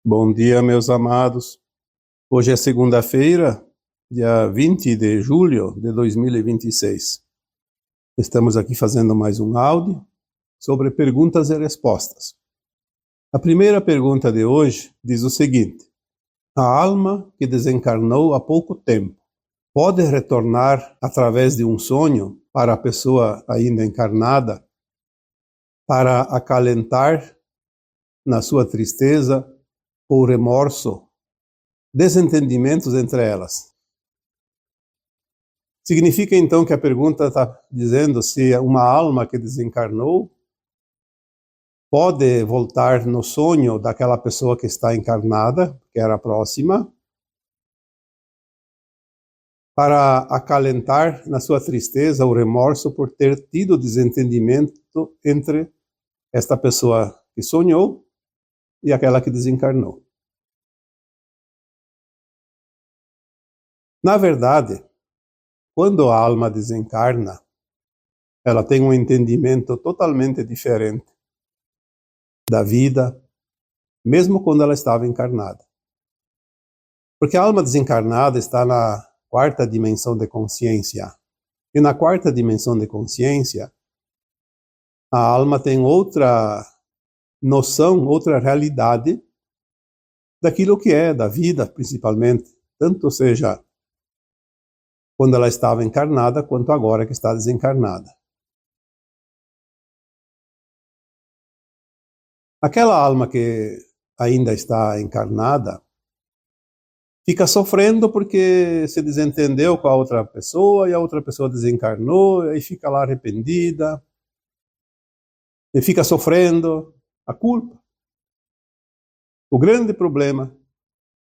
Bom dia, meus amados. Hoje é segunda-feira, dia 20 de julho de 2026. Estamos aqui fazendo mais um áudio sobre perguntas e respostas. A primeira pergunta de hoje diz o seguinte: a alma que desencarnou há pouco tempo pode retornar através de um sonho para a pessoa ainda encarnada para acalentar na sua tristeza ou remorso desentendimentos entre elas? Significa então que a pergunta está dizendo se uma alma que desencarnou pode voltar no sonho daquela pessoa que está encarnada, que era próxima, para acalentar na sua tristeza ou remorso por ter tido desentendimento entre esta pessoa que sonhou e aquela que desencarnou. Na verdade, quando a alma desencarna, ela tem um entendimento totalmente diferente da vida, mesmo quando ela estava encarnada. Porque a alma desencarnada está na quarta dimensão de consciência. E na quarta dimensão de consciência, a alma tem outra noção, outra realidade daquilo que é, da vida principalmente, tanto seja quando ela estava encarnada, quanto agora que está desencarnada. Aquela alma que ainda está encarnada fica sofrendo porque se desentendeu com a outra pessoa e a outra pessoa desencarnou e fica lá arrependida e fica sofrendo a culpa. O grande problema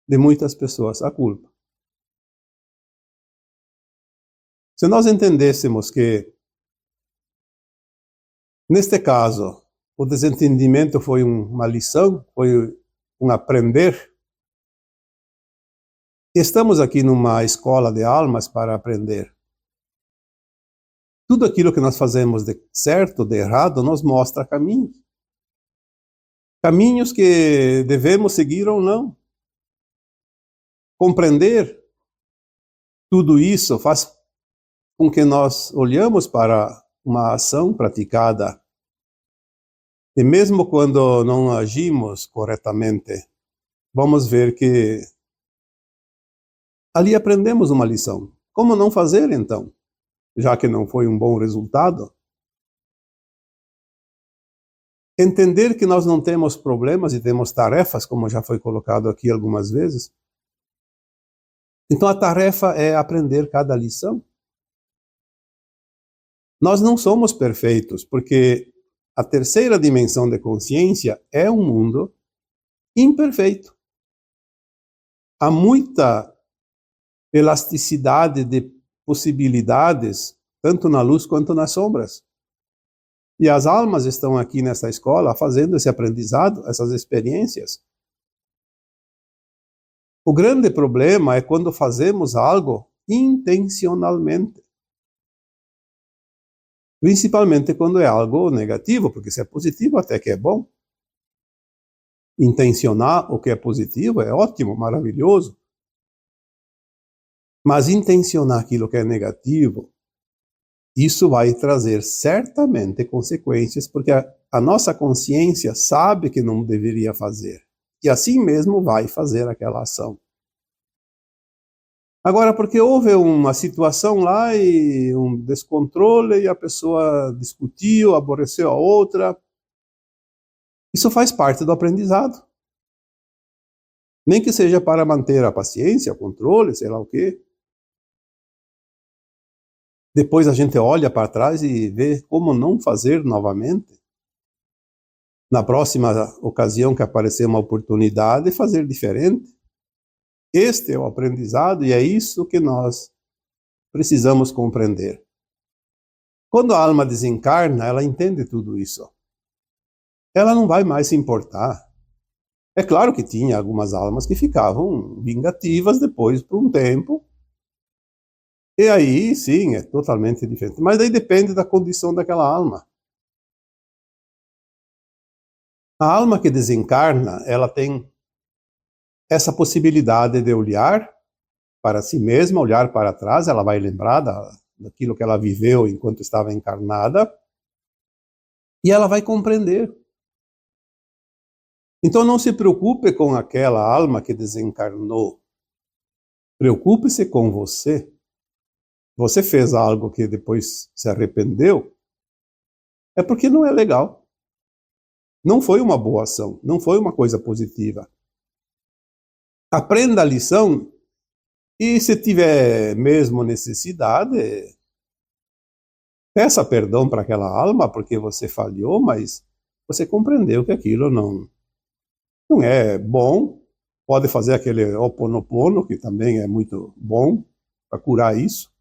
de muitas pessoas, a culpa. Se nós entendêssemos que, neste caso, o desentendimento foi uma lição, foi um aprender, estamos aqui numa escola de almas para aprender. Tudo aquilo que nós fazemos de certo, de errado, nos mostra caminhos. Caminhos que devemos seguir ou não. Compreender tudo isso faz com que nós olhamos para uma ação praticada e mesmo quando não agimos corretamente, vamos ver que ali aprendemos uma lição. Como não fazer então? Já que não foi um bom resultado. Entender que nós não temos problemas e temos tarefas, como já foi colocado aqui algumas vezes. Então a tarefa é aprender cada lição. Nós não somos perfeitos, porque a terceira dimensão de consciência é um mundo imperfeito. Há muita elasticidade de possibilidades, tanto na luz quanto nas sombras. E as almas estão aqui nessa escola fazendo esse aprendizado, essas experiências. O grande problema é quando fazemos algo intencionalmente. Principalmente quando é algo negativo, porque se é positivo até que é bom. Intencionar o que é positivo é ótimo, maravilhoso. Mas intencionar aquilo que é negativo, isso vai trazer certamente consequências, porque a nossa consciência sabe que não deveria fazer. E assim mesmo vai fazer aquela ação. Agora, porque houve uma situação lá e um descontrole e a pessoa discutiu, aborreceu a outra, isso faz parte do aprendizado. Nem que seja para manter a paciência, o controle, sei lá o quê. Depois a gente olha para trás e vê como não fazer novamente. Na próxima ocasião que aparecer uma oportunidade, fazer diferente. Este é o aprendizado e é isso que nós precisamos compreender. Quando a alma desencarna, ela entende tudo isso. Ela não vai mais se importar. É claro que tinha algumas almas que ficavam vingativas depois por um tempo. E aí, sim, é totalmente diferente. Mas aí depende da condição daquela alma. A alma que desencarna, ela tem essa possibilidade de olhar para si mesma, olhar para trás, ela vai lembrar daquilo que ela viveu enquanto estava encarnada, e ela vai compreender. Então não se preocupe com aquela alma que desencarnou. Preocupe-se com você. Você fez algo que depois se arrependeu, é porque não é legal. Não foi uma boa ação, não foi uma coisa positiva. Aprenda a lição e, se tiver mesmo necessidade, peça perdão para aquela alma porque você falhou, mas você compreendeu que aquilo não é bom. Pode fazer aquele Ho Oponopono, que também é muito bom para curar isso.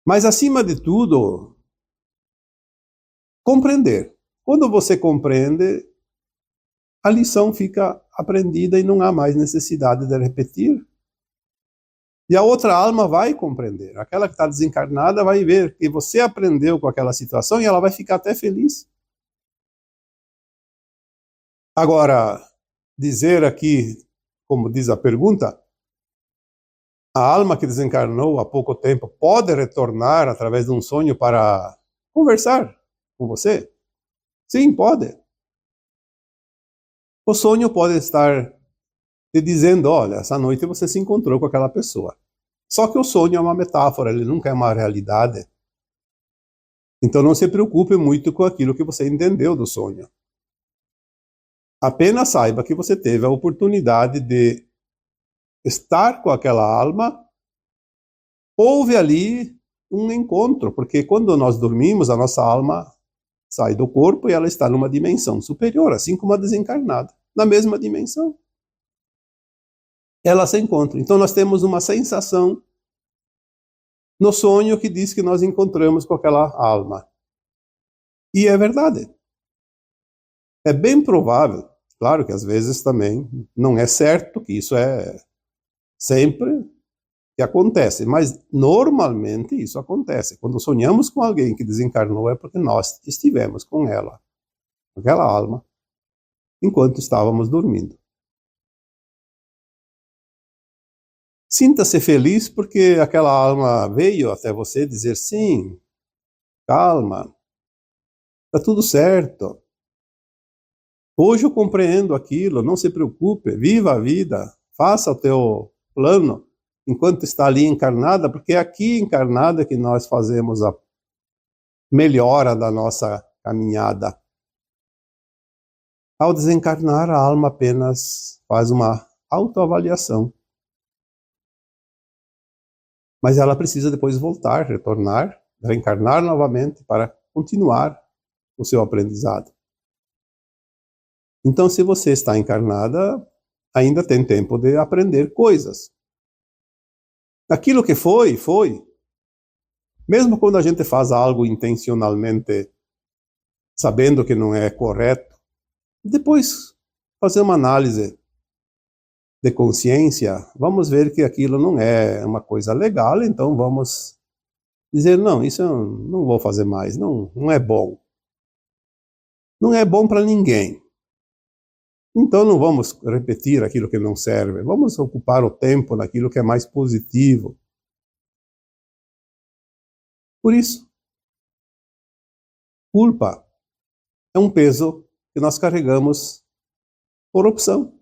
Mas, acima de tudo, compreender. Quando você compreende, a lição fica aprendida e não há mais necessidade de repetir. E a outra alma vai compreender. Aquela que está desencarnada vai ver que você aprendeu com aquela situação e ela vai ficar até feliz. Agora, dizer aqui, como diz a pergunta, a alma que desencarnou há pouco tempo pode retornar através de um sonho para conversar com você? Sim, pode. O sonho pode estar te dizendo, olha, essa noite você se encontrou com aquela pessoa. Só que o sonho é uma metáfora, ele nunca é uma realidade. Então não se preocupe muito com aquilo que você entendeu do sonho. Apenas saiba que você teve a oportunidade de estar com aquela alma. Houve ali um encontro, porque quando nós dormimos, a nossa alma sai do corpo e ela está numa dimensão superior, assim como a desencarnada, na mesma dimensão. Ela se encontra. Então nós temos uma sensação no sonho que diz que nós encontramos com aquela alma. E é verdade. É bem provável, claro que às vezes também não é certo que isso é sempre que acontece, mas normalmente isso acontece. Quando sonhamos com alguém que desencarnou é porque nós estivemos com ela, com aquela alma, enquanto estávamos dormindo. Sinta-se feliz porque aquela alma veio até você dizer sim, calma, está tudo certo. Hoje eu compreendo aquilo, não se preocupe, viva a vida, faça o teu plano enquanto está ali encarnada, porque é aqui encarnada que nós fazemos a melhora da nossa caminhada. Ao desencarnar, a alma apenas faz uma autoavaliação. Mas ela precisa depois voltar, retornar, reencarnar novamente para continuar o seu aprendizado. Então, se você está encarnada, ainda tem tempo de aprender coisas. Aquilo que foi, foi. Mesmo quando a gente faz algo intencionalmente, sabendo que não é correto, depois fazer uma análise de consciência, vamos ver que aquilo não é uma coisa legal, então vamos dizer, não, isso eu não vou fazer mais, não é bom. Não é bom para ninguém. Então não vamos repetir aquilo que não serve, vamos ocupar o tempo naquilo que é mais positivo. Por isso, culpa é um peso que nós carregamos por opção.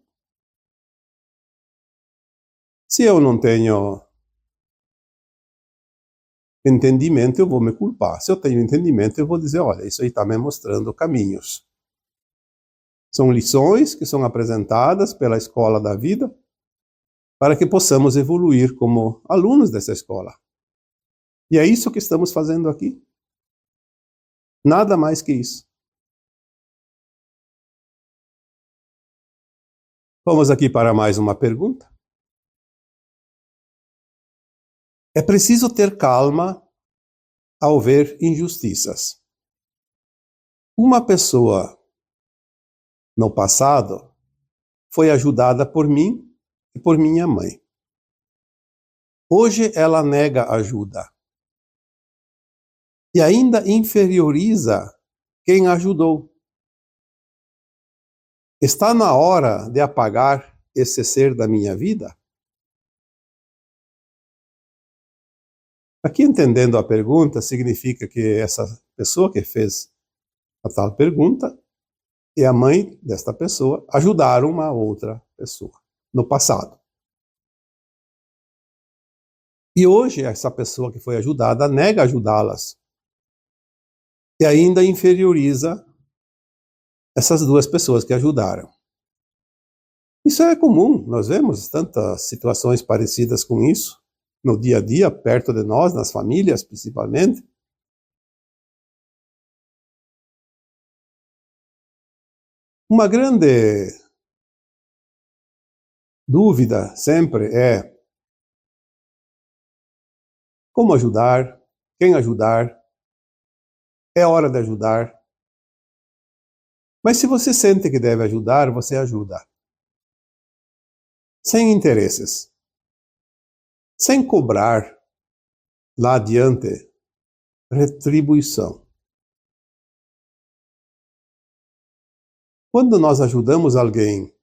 Se eu não tenho entendimento, eu vou me culpar. Se eu tenho entendimento, eu vou dizer, olha, isso aí está me mostrando caminhos. São lições que são apresentadas pela escola da vida para que possamos evoluir como alunos dessa escola. E é isso que estamos fazendo aqui. Nada mais que isso. Vamos aqui para mais uma pergunta. É preciso ter calma ao ver injustiças. Uma pessoa no passado foi ajudada por mim e por minha mãe. Hoje ela nega ajuda e ainda inferioriza quem ajudou. Está na hora de apagar esse ser da minha vida? Aqui, entendendo a pergunta, significa que essa pessoa que fez a tal pergunta e a mãe desta pessoa ajudaram uma outra pessoa no passado. E hoje, essa pessoa que foi ajudada nega ajudá-las e ainda inferioriza essas duas pessoas que ajudaram. Isso é comum, nós vemos tantas situações parecidas com isso no dia a dia, perto de nós, nas famílias principalmente. Uma grande dúvida sempre é como ajudar, quem ajudar, é hora de ajudar. Mas se você sente que deve ajudar, você ajuda. Sem interesses. Sem cobrar lá adiante retribuição. Quando nós ajudamos alguém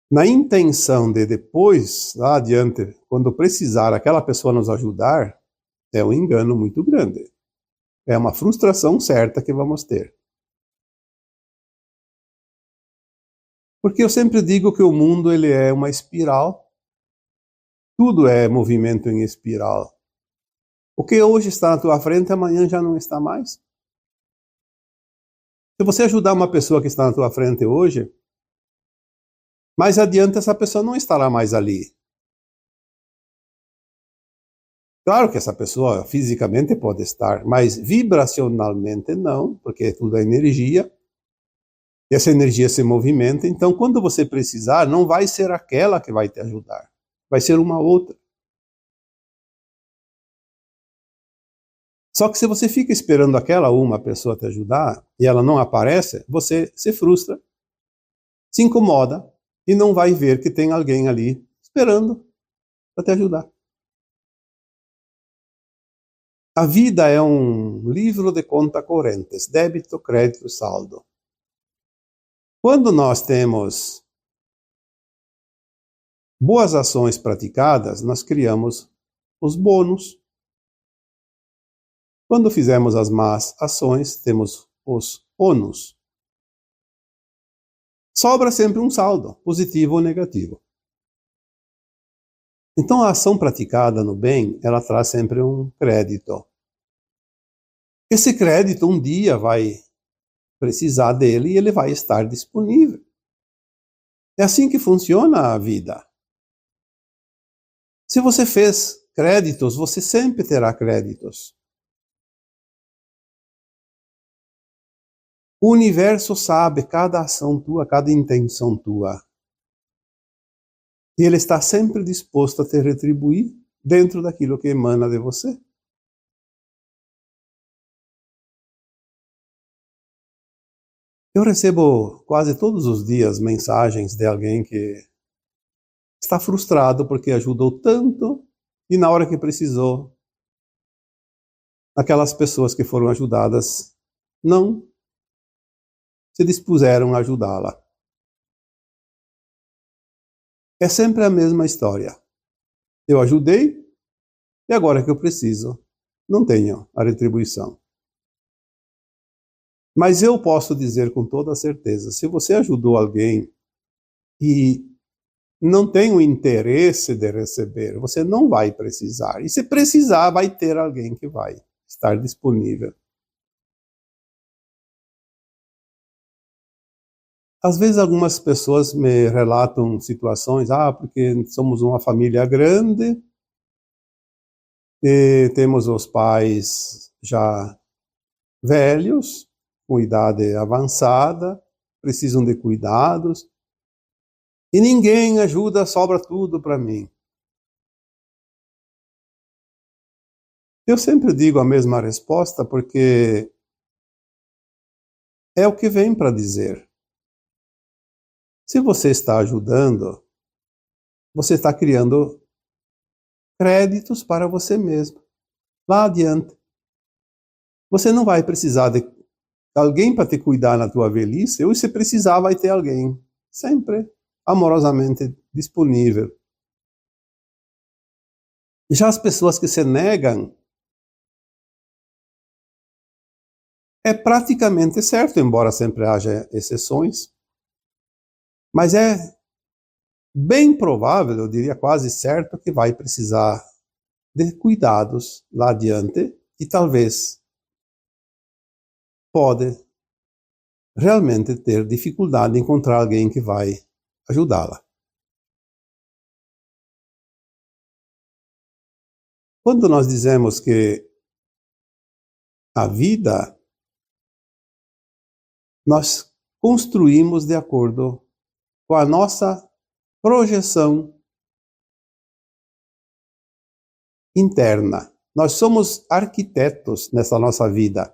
na intenção de depois, lá adiante, quando precisar aquela pessoa nos ajudar, é um engano muito grande. É uma frustração certa que vamos ter. Porque eu sempre digo que o mundo ele é uma espiral. Tudo é movimento em espiral. O que hoje está na tua frente, amanhã já não está mais. Se você ajudar uma pessoa que está na tua frente hoje, mais adiante essa pessoa não estará mais ali. Claro que essa pessoa fisicamente pode estar, mas vibracionalmente não, porque tudo é energia. E essa energia se movimenta, então quando você precisar, não vai ser aquela que vai te ajudar, vai ser uma outra. Só que se você fica esperando aquela uma pessoa te ajudar e ela não aparece, você se frustra, se incomoda e não vai ver que tem alguém ali esperando para te ajudar. A vida é um livro de conta correntes, débito, crédito, saldo. Quando nós temos boas ações praticadas, nós criamos os bônus. Quando fizemos as más ações, temos os ônus. Sobra sempre um saldo, positivo ou negativo. Então a ação praticada no bem, ela traz sempre um crédito. Esse crédito um dia vai precisar dele e ele vai estar disponível. É assim que funciona a vida. Se você fez créditos, você sempre terá créditos. O universo sabe cada ação tua, cada intenção tua. E ele está sempre disposto a te retribuir dentro daquilo que emana de você. Eu recebo quase todos os dias mensagens de alguém que está frustrado porque ajudou tanto e na hora que precisou, aquelas pessoas que foram ajudadas não se dispuseram a ajudá-la. É sempre a mesma história. Eu ajudei e agora que eu preciso, não tenho a retribuição. Mas eu posso dizer com toda certeza, se você ajudou alguém e não tem o interesse de receber, você não vai precisar. E se precisar, vai ter alguém que vai estar disponível. Às vezes algumas pessoas me relatam situações, porque somos uma família grande e temos os pais já velhos, com idade avançada, precisam de cuidados, e ninguém ajuda, sobra tudo para mim. Eu sempre digo a mesma resposta porque é o que vem para dizer. Se você está ajudando, você está criando créditos para você mesmo. Lá adiante. Você não vai precisar de alguém para te cuidar na tua velhice, ou se precisar vai ter alguém. Sempre amorosamente disponível. Já as pessoas que se negam, é praticamente certo, embora sempre haja exceções, mas é bem provável, eu diria quase certo, que vai precisar de cuidados lá adiante e talvez pode realmente ter dificuldade em encontrar alguém que vai ajudá-la. Quando nós dizemos que a vida nós construímos de acordo com a nossa projeção interna. Nós somos arquitetos nessa nossa vida.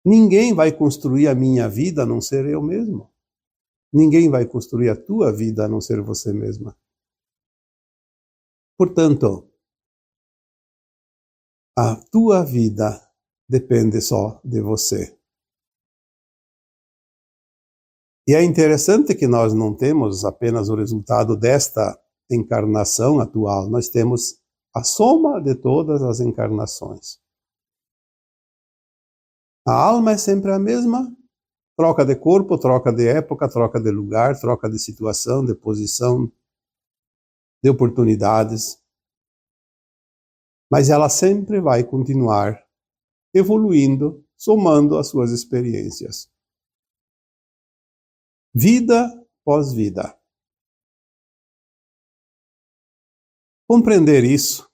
Ninguém vai construir a minha vida a não ser eu mesmo. Ninguém vai construir a tua vida a não ser você mesma. Portanto, a tua vida depende só de você. E é interessante que nós não temos apenas o resultado desta encarnação atual, nós temos a soma de todas as encarnações. A alma é sempre a mesma, troca de corpo, troca de época, troca de lugar, troca de situação, de posição, de oportunidades. Mas ela sempre vai continuar evoluindo, somando as suas experiências. Vida pós vida. Compreender isso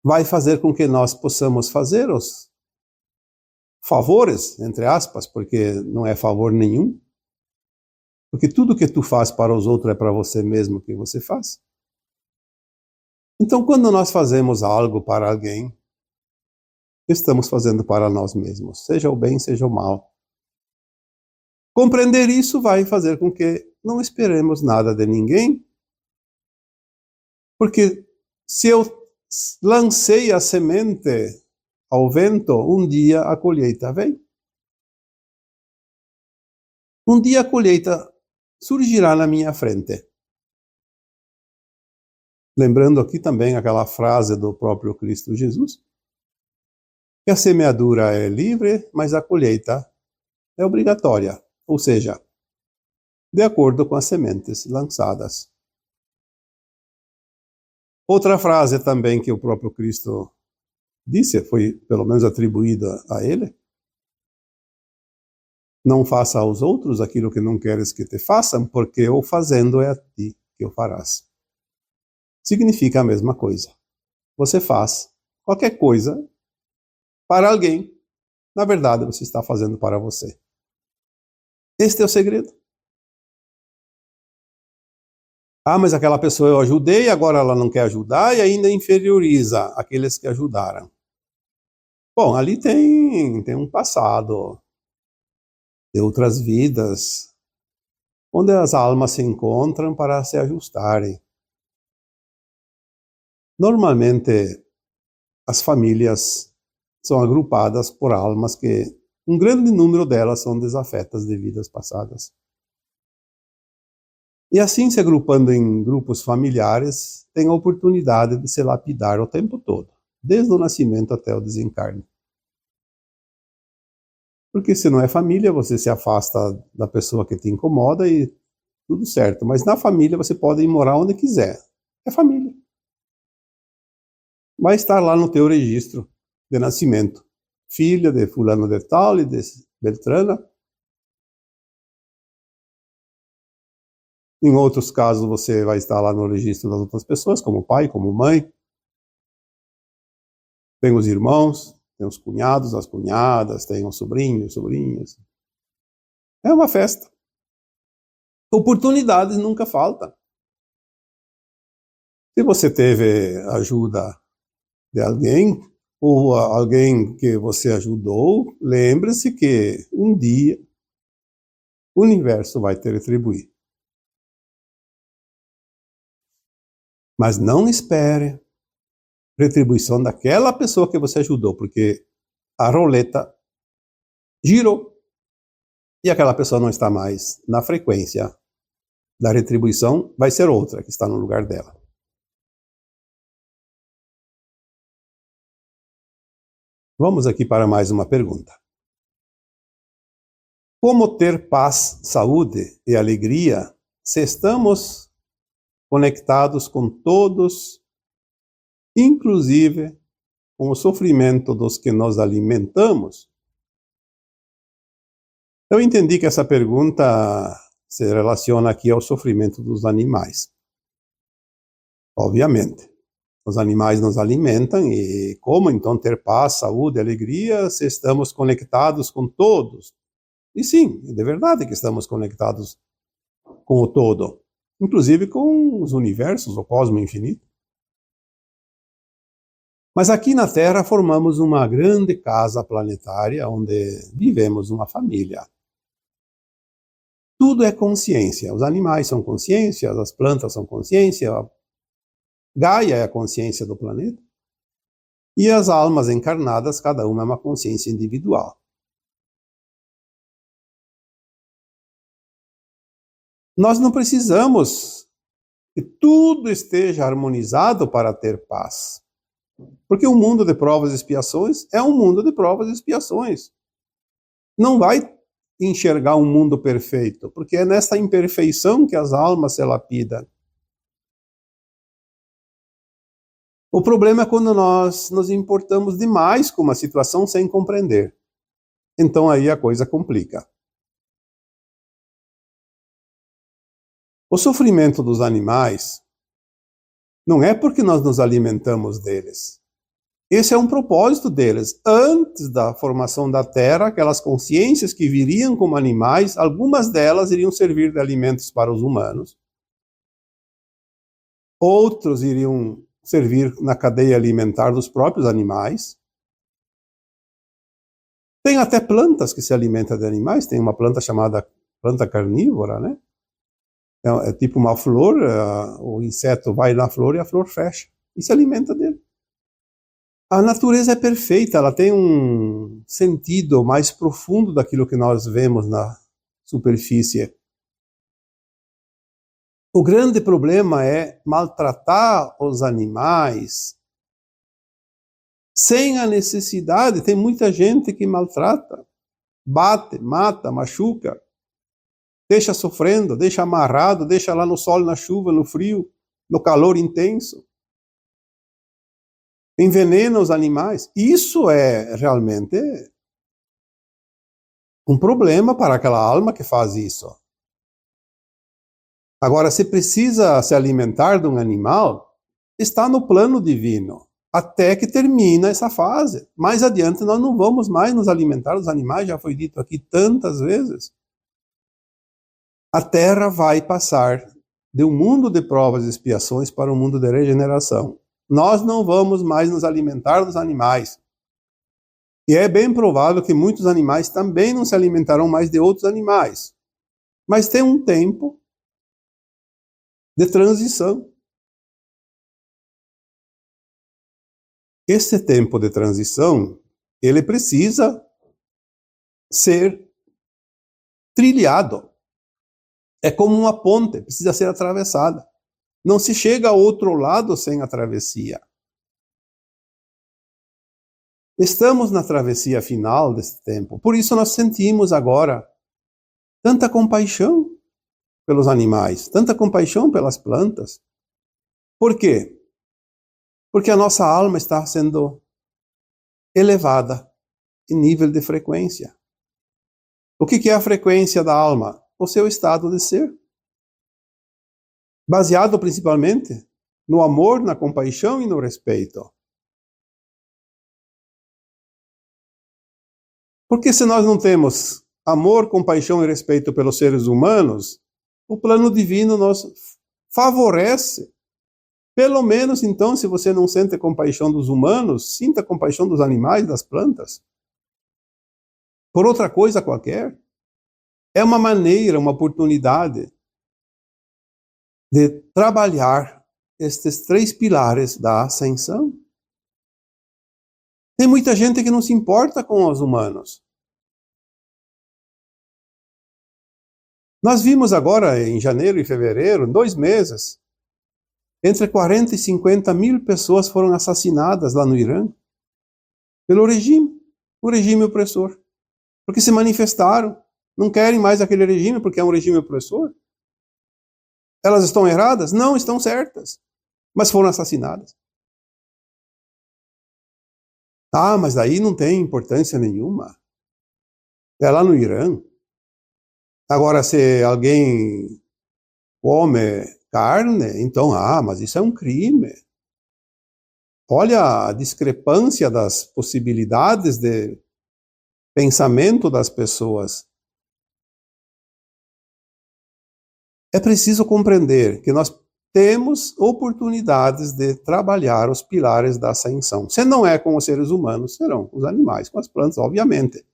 vai fazer com que nós possamos fazer os favores, entre aspas, porque não é favor nenhum, porque tudo que tu faz para os outros é para você mesmo que você faz. Então, quando nós fazemos algo para alguém, estamos fazendo para nós mesmos, seja o bem, seja o mal. Compreender isso vai fazer com que não esperemos nada de ninguém, porque se eu lancei a semente ao vento, um dia a colheita vem. Um dia a colheita surgirá na minha frente. Lembrando aqui também aquela frase do próprio Cristo Jesus, que a semeadura é livre, mas a colheita é obrigatória, ou seja, de acordo com as sementes lançadas. Outra frase também que o próprio Cristo disse, foi pelo menos atribuída a ele: não faça aos outros aquilo que não queres que te façam, porque eu fazendo é a ti que o farás. Significa a mesma coisa. Você faz qualquer coisa para alguém, na verdade você está fazendo para você. Este é o segredo. Ah, mas aquela pessoa eu ajudei, agora ela não quer ajudar e ainda inferioriza aqueles que ajudaram. Bom, ali tem um passado de outras vidas, onde as almas se encontram para se ajustarem. Normalmente, as famílias são agrupadas por almas que, um grande número delas são desafetas de vidas passadas. E assim, se agrupando em grupos familiares, tem a oportunidade de se lapidar o tempo todo, desde o nascimento até o desencarne. Porque se não é família, você se afasta da pessoa que te incomoda e tudo certo. Mas na família você pode ir morar onde quiser. É família. Vai estar lá no teu registro de nascimento. Filha de fulano de tal e de Beltrana. Em outros casos você vai estar lá no registro das outras pessoas, como pai, como mãe. Tem os irmãos, tem os cunhados, as cunhadas, tem os sobrinhos, sobrinhas. É uma festa. Oportunidades nunca faltam. Se você teve ajuda de alguém, ou alguém que você ajudou, lembre-se que um dia o universo vai te retribuir. Mas não espere retribuição daquela pessoa que você ajudou, porque a roleta girou. e aquela pessoa não está mais na frequência da retribuição, vai ser outra que está no lugar dela. Vamos aqui para mais uma pergunta. Como ter paz, saúde e alegria se estamos conectados com todos, inclusive com o sofrimento dos que nos alimentamos? Eu entendi que essa pergunta se relaciona aqui ao sofrimento dos animais. Obviamente, os animais nos alimentam e como então ter paz, saúde, alegria se estamos conectados com todos? E sim, é de verdade que estamos conectados com o todo, inclusive com os universos, o cosmos infinito. Mas aqui na Terra formamos uma grande casa planetária onde vivemos uma família. Tudo é consciência. Os animais são consciência, as plantas são consciência, a Gaia é a consciência do planeta. E as almas encarnadas, cada uma é uma consciência individual. Nós não precisamos que tudo esteja harmonizado para ter paz. Porque o mundo de provas e expiações é um mundo de provas e expiações. Não vai enxergar um mundo perfeito, porque é nessa imperfeição que as almas se lapidam. O problema é quando nós nos importamos demais com uma situação sem compreender. Então aí a coisa complica. O sofrimento dos animais não é porque nós nos alimentamos deles. Esse é um propósito deles. Antes da formação da Terra, aquelas consciências que viriam como animais, algumas delas iriam servir de alimentos para os humanos. Outros iriam servir na cadeia alimentar dos próprios animais. Tem até plantas que se alimentam de animais. Tem uma planta chamada planta carnívora, né? É tipo uma flor, o inseto vai na flor e a flor fecha e se alimenta dele. A natureza é perfeita, ela tem um sentido mais profundo daquilo que nós vemos na superfície. O grande problema é maltratar os animais sem a necessidade. Tem muita gente que maltrata, bate, mata, machuca, deixa sofrendo, deixa amarrado, deixa lá no sol, na chuva, no frio, no calor intenso. Envenena os animais. Isso é realmente um problema para aquela alma que faz isso. Agora, se precisa se alimentar de um animal, está no plano divino, até que termina essa fase. Mais adiante nós não vamos mais nos alimentar dos animais, já foi dito aqui tantas vezes. A Terra vai passar de um mundo de provas e expiações para um mundo de regeneração. Nós não vamos mais nos alimentar dos animais. E é bem provável que muitos animais também não se alimentarão mais de outros animais. Mas tem um tempo de transição. Esse tempo de transição, ele precisa ser trilhado. É como uma ponte, precisa ser atravessada. Não se chega ao outro lado sem a travessia. Estamos na travessia final desse tempo. Por isso nós sentimos agora tanta compaixão pelos animais, tanta compaixão pelas plantas. Por quê? Porque a nossa alma está sendo elevada em nível de frequência. O que é a frequência da alma? O seu estado de ser. Baseado principalmente no amor, na compaixão e no respeito. Porque se nós não temos amor, compaixão e respeito pelos seres humanos, o plano divino nos favorece. Pelo menos, então, se você não sente compaixão dos humanos, sinta compaixão dos animais, das plantas. Por outra coisa qualquer. É uma maneira, uma oportunidade de trabalhar estes 3 pilares da ascensão. Tem muita gente que não se importa com os humanos. Nós vimos agora, em janeiro e fevereiro, em 2 meses, entre 40 e 50 mil pessoas foram assassinadas lá no Irã pelo regime, o regime opressor. Porque se manifestaram, não querem mais aquele regime porque é um regime opressor. Elas estão erradas? Não, estão certas, mas foram assassinadas. Ah, mas daí não tem importância nenhuma. É lá no Irã. Agora, se alguém come carne, então, mas isso é um crime. Olha a discrepância das possibilidades de pensamento das pessoas. É preciso compreender que nós temos oportunidades de trabalhar os pilares da ascensão. Se não é com os seres humanos, serão com os animais, com as plantas, obviamente.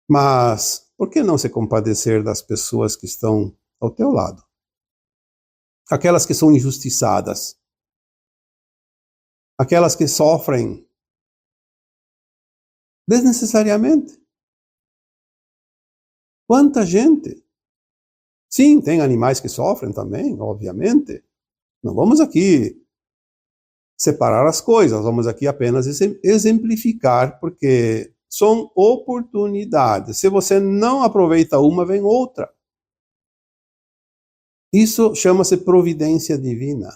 Mas por que não se compadecer das pessoas que estão ao teu lado? Aquelas que são injustiçadas, aquelas que sofrem desnecessariamente. Quanta gente! Sim, tem animais que sofrem também, obviamente. Não vamos aqui separar as coisas, vamos aqui apenas exemplificar, porque são oportunidades. Se você não aproveita uma, vem outra. Isso chama-se providência divina.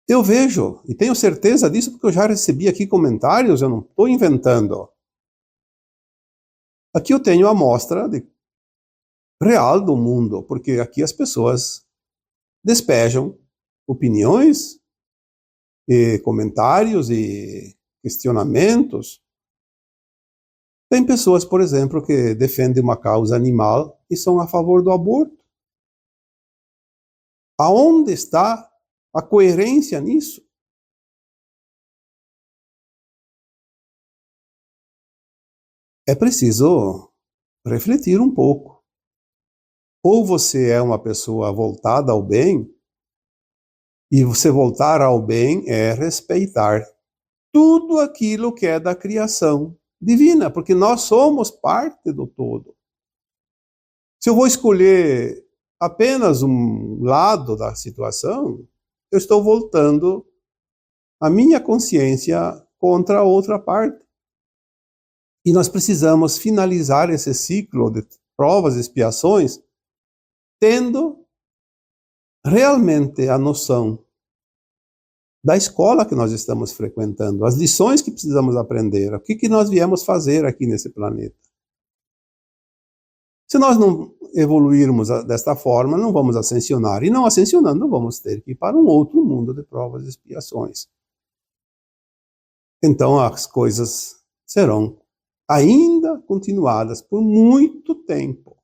Eu vejo, e tenho certeza disso, porque eu já recebi aqui comentários, eu não estou inventando. Aqui eu tenho a amostra real do mundo, porque aqui as pessoas despejam opiniões, e comentários e questionamentos. Tem pessoas, por exemplo, que defendem uma causa animal e são a favor do aborto. Aonde está a coerência nisso? É preciso refletir um pouco. Ou você é uma pessoa voltada ao bem, e você voltar ao bem é respeitar tudo aquilo que é da criação divina, porque nós somos parte do todo. Se eu vou escolher apenas um lado da situação, eu estou voltando a minha consciência contra a outra parte. E nós precisamos finalizar esse ciclo de provas e expiações tendo realmente a noção da escola que nós estamos frequentando, as lições que precisamos aprender, o que nós viemos fazer aqui nesse planeta. Se nós não evoluirmos desta forma, não vamos ascensionar. E não ascensionando, vamos ter que ir para um outro mundo de provas e expiações. Então as coisas serão ainda continuadas por muito tempo.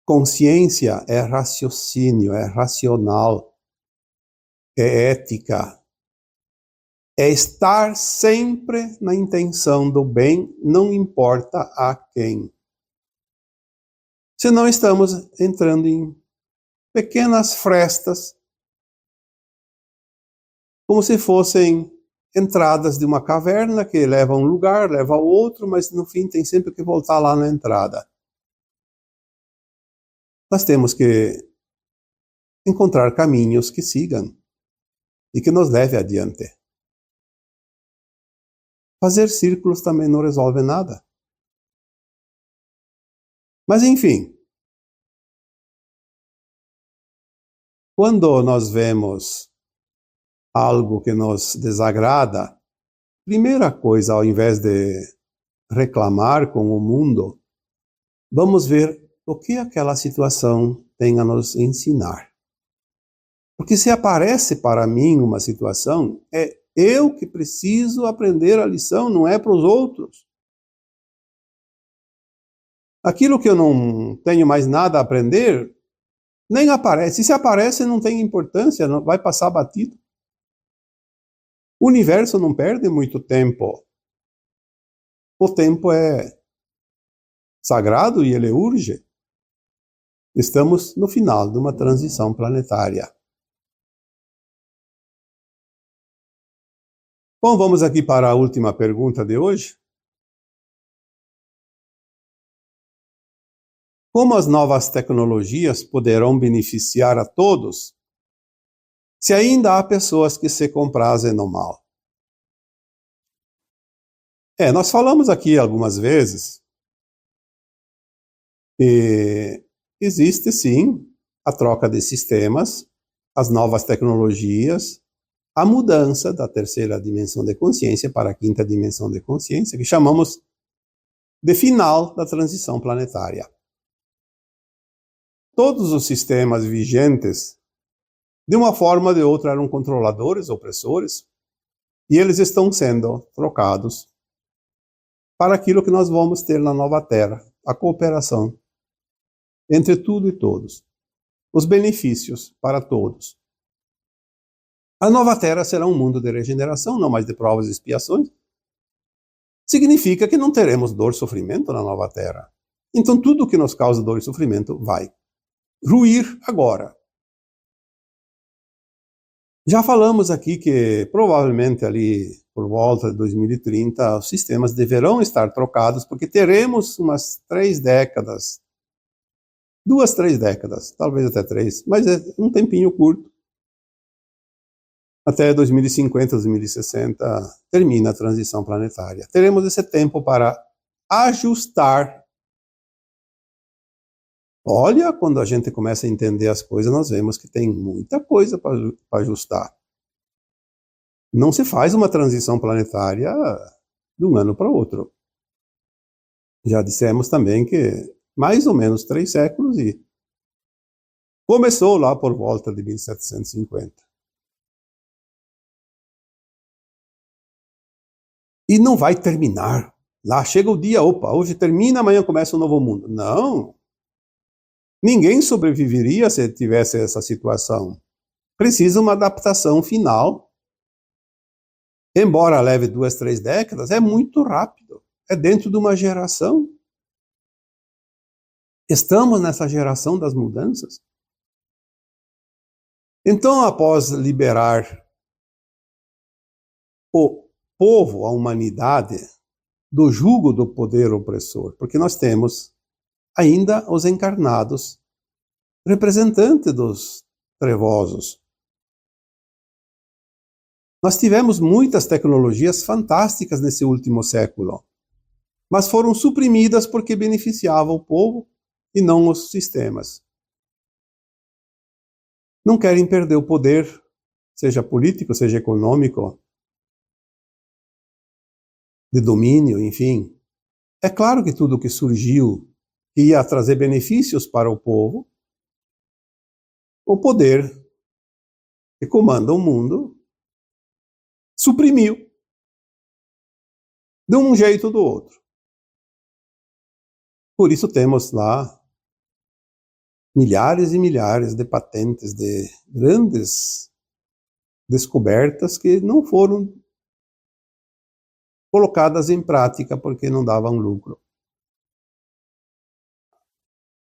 Consciência é raciocínio, é racional, é ética. É estar sempre na intenção do bem, não importa a quem. Senão estamos entrando em pequenas frestas, como se fossem entradas de uma caverna que leva a um lugar, leva ao outro, mas no fim tem sempre que voltar lá na entrada. Nós temos que encontrar caminhos que sigam e que nos leve adiante. Fazer círculos também não resolve nada. Mas enfim, quando nós vemos algo que nos desagrada, primeira coisa, ao invés de reclamar com o mundo, vamos ver o que aquela situação tem a nos ensinar. Porque se aparece para mim uma situação, é eu que preciso aprender a lição, não é para os outros. Aquilo que eu não tenho mais nada a aprender, nem aparece. E se aparece, não tem importância, não vai passar batido. O universo não perde muito tempo. O tempo é sagrado e ele urge. Estamos no final de uma transição planetária. Bom, vamos aqui para a última pergunta de hoje. Como as novas tecnologias poderão beneficiar a todos se ainda há pessoas que se comprazem no mal? Nós falamos aqui algumas vezes que existe sim a troca de sistemas, as novas tecnologias, a mudança da terceira dimensão de consciência para a quinta dimensão de consciência, que chamamos de final da transição planetária. Todos os sistemas vigentes, de uma forma ou de outra, eram controladores, opressores, e eles estão sendo trocados para aquilo que nós vamos ter na nova Terra, a cooperação entre tudo e todos, os benefícios para todos. A nova Terra será um mundo de regeneração, não mais de provas e expiações. Significa que não teremos dor e sofrimento na nova Terra. Então tudo que nos causa dor e sofrimento vai ruir agora. Já falamos aqui que provavelmente ali por volta de 2030 os sistemas deverão estar trocados porque teremos umas 3 décadas, 2, 3 décadas, talvez até 3, mas é um tempinho curto. Até 2050, 2060 termina a transição planetária. Teremos esse tempo para ajustar. Olha, quando a gente começa a entender as coisas, nós vemos que tem muita coisa para ajustar. Não se faz uma transição planetária de um ano para outro. Já dissemos também que mais ou menos 3 séculos e começou lá por volta de 1750. E não vai terminar. Lá chega o dia, opa, hoje termina, amanhã começa um novo mundo. Não. Ninguém sobreviveria se tivesse essa situação. Precisa uma adaptação final. Embora leve 2, 3 décadas, é muito rápido. É dentro de uma geração. Estamos nessa geração das mudanças. Então, após liberar o povo, a humanidade, do jugo do poder opressor, porque nós temos ainda os encarnados, representantes dos trevosos. Nós tivemos muitas tecnologias fantásticas nesse último século, mas foram suprimidas porque beneficiavam o povo e não os sistemas. Não querem perder o poder, seja político, seja econômico, de domínio, enfim. É claro que tudo que surgiu ia trazer benefícios para o povo. O poder que comanda o mundo suprimiu de um jeito ou do outro. Por isso temos lá milhares e milhares de patentes de grandes descobertas que não foram colocadas em prática porque não davam lucro.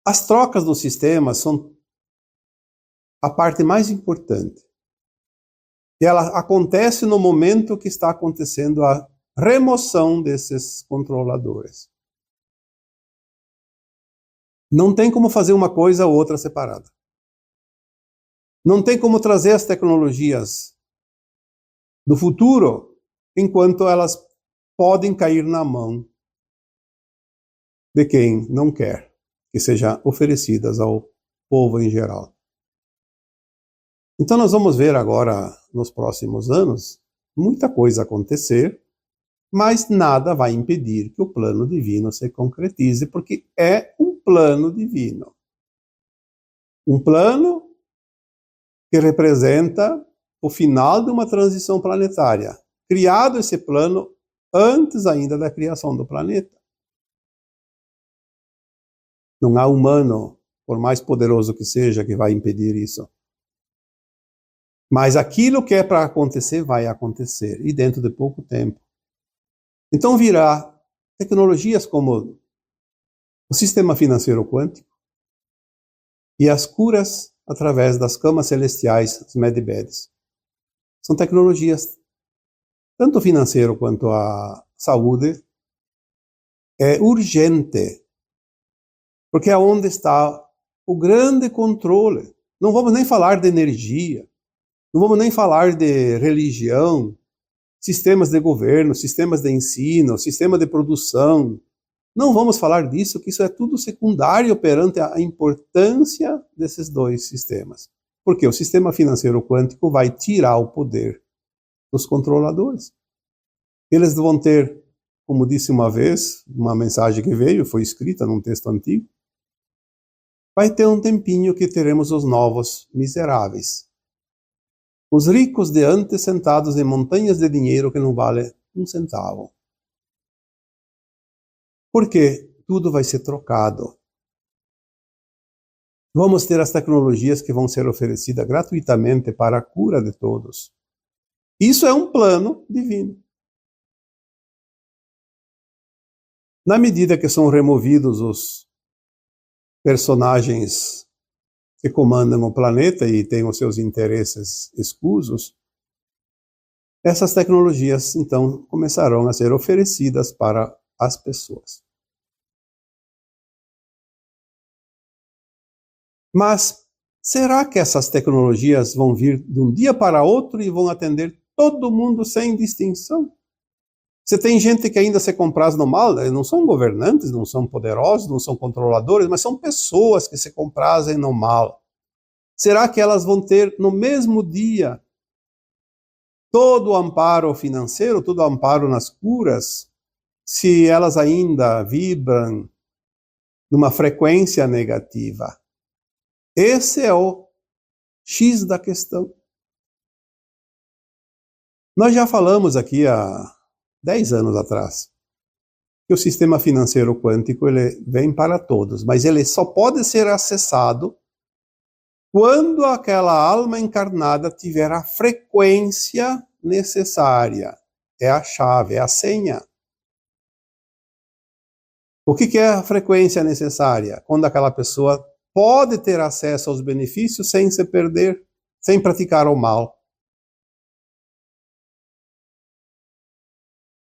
As trocas dos sistemas são a parte mais importante. E ela acontece no momento que está acontecendo a remoção desses controladores. Não tem como fazer uma coisa ou outra separada. Não tem como trazer as tecnologias do futuro enquanto elas podem cair na mão de quem não quer que sejam oferecidas ao povo em geral. Então nós vamos ver agora, nos próximos anos, muita coisa acontecer, mas nada vai impedir que o plano divino se concretize, porque é um plano divino. Um plano que representa o final de uma transição planetária. Criado esse plano antes ainda da criação do planeta. Não há humano, por mais poderoso que seja, que vai impedir isso. Mas aquilo que é para acontecer, vai acontecer. E dentro de pouco tempo. Então virá tecnologias como o sistema financeiro quântico e as curas através das camas celestiais, os medbeds. São tecnologias tanto financeiro quanto a saúde, é urgente, porque é onde está o grande controle. Não vamos nem falar de energia, não vamos nem falar de religião, sistemas de governo, sistemas de ensino, sistema de produção. Não vamos falar disso, que isso é tudo secundário perante a importância desses dois sistemas. Porque o sistema financeiro quântico vai tirar o poder dos controladores. Eles vão ter, como disse uma vez, uma mensagem que veio, foi escrita num texto antigo, vai ter um tempinho que teremos os novos miseráveis. Os ricos de antes sentados em montanhas de dinheiro que não valem um centavo. Porque tudo vai ser trocado. Vamos ter as tecnologias que vão ser oferecidas gratuitamente para a cura de todos. Isso é um plano divino. Na medida que são removidos os personagens que comandam o planeta e têm os seus interesses escusos, essas tecnologias, então, começarão a ser oferecidas para as pessoas. Mas será que essas tecnologias vão vir de um dia para outro e vão atender todo mundo sem distinção? Você tem gente que ainda se compraz no mal, não são governantes, não são poderosos, não são controladores, mas são pessoas que se comprazem no mal. Será que elas vão ter no mesmo dia todo o amparo financeiro, todo o amparo nas curas, se elas ainda vibram numa frequência negativa? Esse é o X da questão. Nós já falamos aqui há 10 anos atrás que o sistema financeiro quântico ele vem para todos, mas ele só pode ser acessado quando aquela alma encarnada tiver a frequência necessária. É a chave, é a senha. O que é a frequência necessária? Quando aquela pessoa pode ter acesso aos benefícios sem se perder, sem praticar o mal.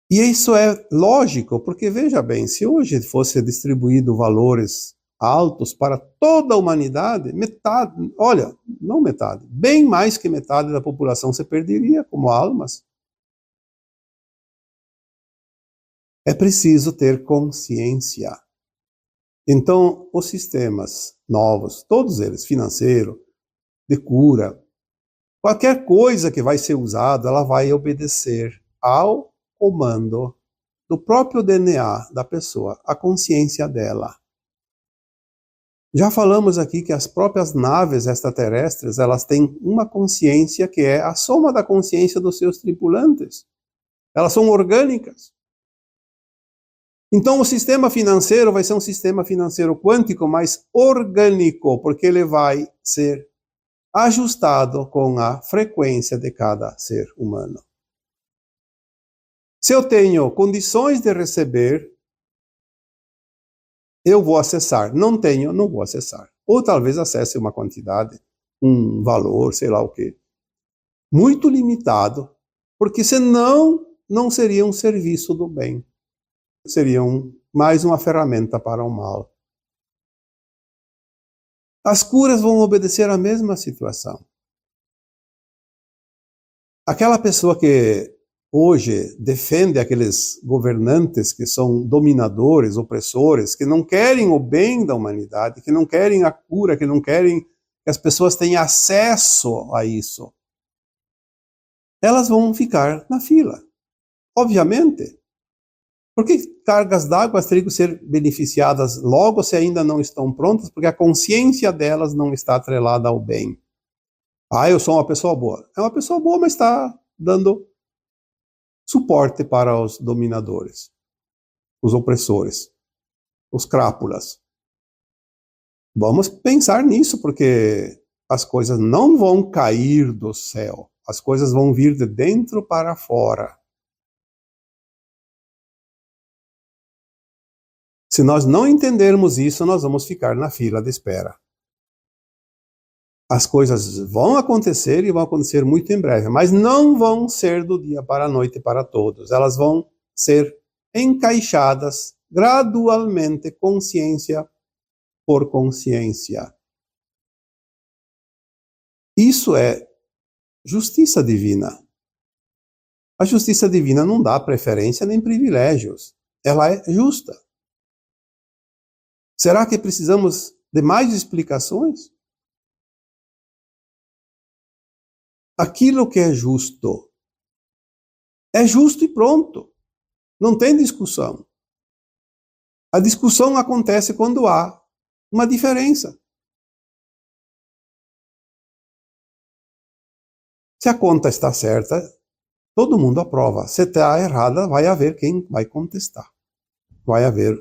E isso é lógico, porque veja bem, se hoje fosse distribuído valores altos para toda a humanidade, metade, olha, não metade, bem mais que metade da população se perderia como almas. É preciso ter consciência. Então, os sistemas novos, todos eles, financeiro, de cura, qualquer coisa que vai ser usada, ela vai obedecer ao comando do próprio DNA da pessoa, a consciência dela. Já falamos aqui que as próprias naves extraterrestres, elas têm uma consciência que é a soma da consciência dos seus tripulantes. Elas são orgânicas. Então o sistema financeiro vai ser um sistema financeiro quântico, mas orgânico, porque ele vai ser ajustado com a frequência de cada ser humano. Se eu tenho condições de receber, eu vou acessar. Não tenho, não vou acessar. Ou talvez acesse uma quantidade, um valor, sei lá o quê. Muito limitado, porque senão não seria um serviço do bem. Seria mais uma ferramenta para o mal. As curas vão obedecer à mesma situação. Aquela pessoa que hoje defende aqueles governantes que são dominadores, opressores, que não querem o bem da humanidade, que não querem a cura, que não querem que as pessoas tenham acesso a isso, elas vão ficar na fila. Obviamente. Por que cargas d'água teriam que ser beneficiadas logo se ainda não estão prontas? Porque a consciência delas não está atrelada ao bem. Ah, eu sou uma pessoa boa. É uma pessoa boa, mas está dando suporte para os dominadores, os opressores, os crápulas. Vamos pensar nisso, porque as coisas não vão cair do céu. As coisas vão vir de dentro para fora. Se nós não entendermos isso, nós vamos ficar na fila de espera. as coisas vão acontecer e vão acontecer muito em breve, mas não vão ser do dia para a noite para todos. Elas vão ser encaixadas gradualmente, consciência por consciência. Isso é justiça divina. A justiça divina não dá preferência nem privilégios. Ela é justa. Será que precisamos de mais explicações? Aquilo que é justo e pronto. Não tem discussão. A discussão acontece quando há uma diferença. Se a conta está certa, todo mundo aprova. Se está errada, vai haver quem vai contestar. Vai haver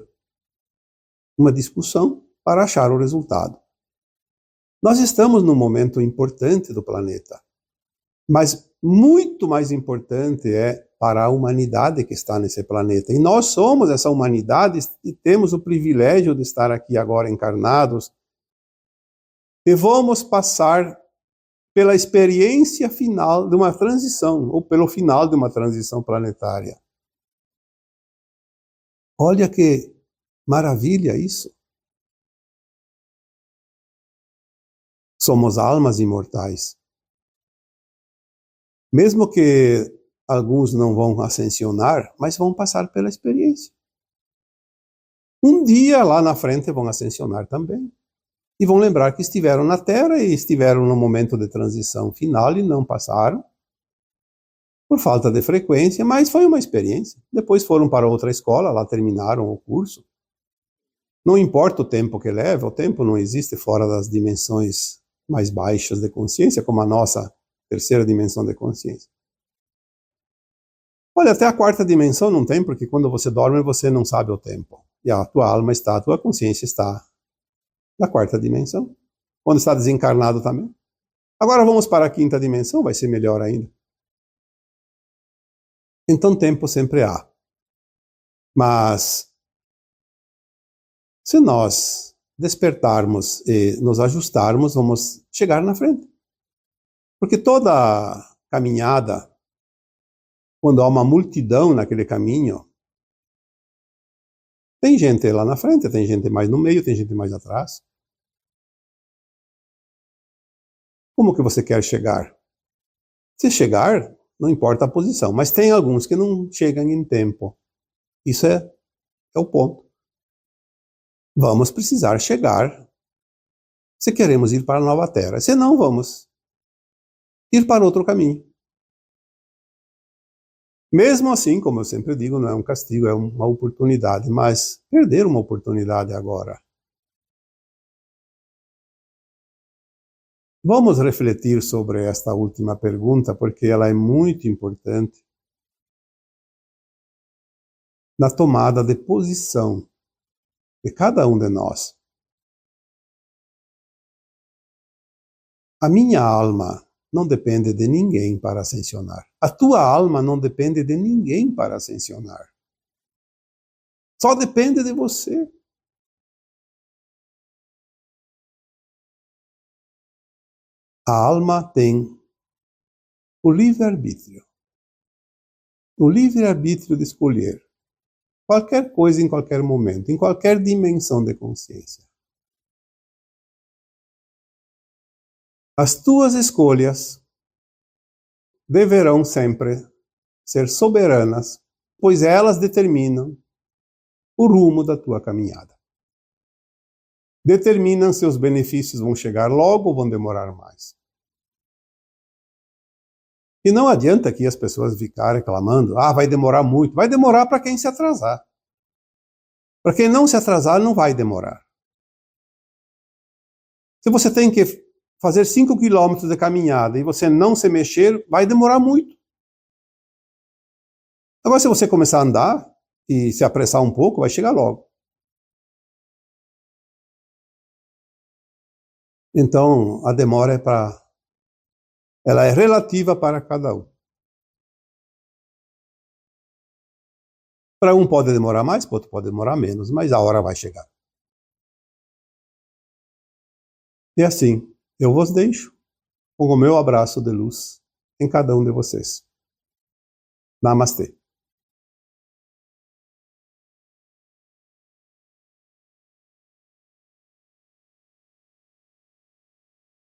uma discussão para achar o resultado. Nós estamos num momento importante do planeta, mas muito mais importante é para a humanidade que está nesse planeta. E nós somos essa humanidade e temos o privilégio de estar aqui agora encarnados e vamos passar pela experiência final de uma transição, ou pelo final de uma transição planetária. Olha que maravilha isso. Somos almas imortais. Mesmo que alguns não vão ascensionar, mas vão passar pela experiência. Um dia lá na frente vão ascensionar também. E vão lembrar que estiveram na Terra e estiveram no momento de transição final e não passaram por falta de frequência, mas foi uma experiência. Depois foram para outra escola, lá terminaram o curso. Não importa o tempo que leva, o tempo não existe fora das dimensões mais baixas de consciência, como a nossa terceira dimensão de consciência. Olha, até a quarta dimensão não tem, porque quando você dorme você não sabe o tempo. E a tua alma está, a tua consciência está na quarta dimensão, onde está desencarnado também. Agora vamos para a quinta dimensão, vai ser melhor ainda. Então tempo sempre há. Mas se nós despertarmos e nos ajustarmos, vamos chegar na frente. Porque toda caminhada, quando há uma multidão naquele caminho, tem gente lá na frente, tem gente mais no meio, tem gente mais atrás. Como que você quer chegar? Se chegar, não importa a posição, mas tem alguns que não chegam em tempo. Isso é o ponto. Vamos precisar chegar se queremos ir para a nova Terra. Se não, vamos ir para outro caminho. Mesmo assim, como eu sempre digo, não é um castigo, é uma oportunidade, mas perder uma oportunidade agora. Vamos refletir sobre esta última pergunta, porque ela é muito importante na tomada de posição de cada um de nós. A minha alma não depende de ninguém para ascensionar. A tua alma não depende de ninguém para ascensionar. Só depende de você. A alma tem o livre-arbítrio. O livre-arbítrio de escolher qualquer coisa em qualquer momento, em qualquer dimensão de consciência. As tuas escolhas deverão sempre ser soberanas, pois elas determinam o rumo da tua caminhada. Determinam se os benefícios vão chegar logo ou vão demorar mais. E não adianta aqui as pessoas ficarem reclamando, vai demorar muito. Vai demorar para quem se atrasar. Para quem não se atrasar, não vai demorar. Se você tem que fazer 5 quilômetros de caminhada e você não se mexer, vai demorar muito. Agora, se você começar a andar e se apressar um pouco, vai chegar logo. Então, a demora ela é relativa para cada um. Para um pode demorar mais, para outro pode demorar menos, mas a hora vai chegar. E assim, Eu vos deixo com o meu abraço de luz em cada um de vocês. Namastê.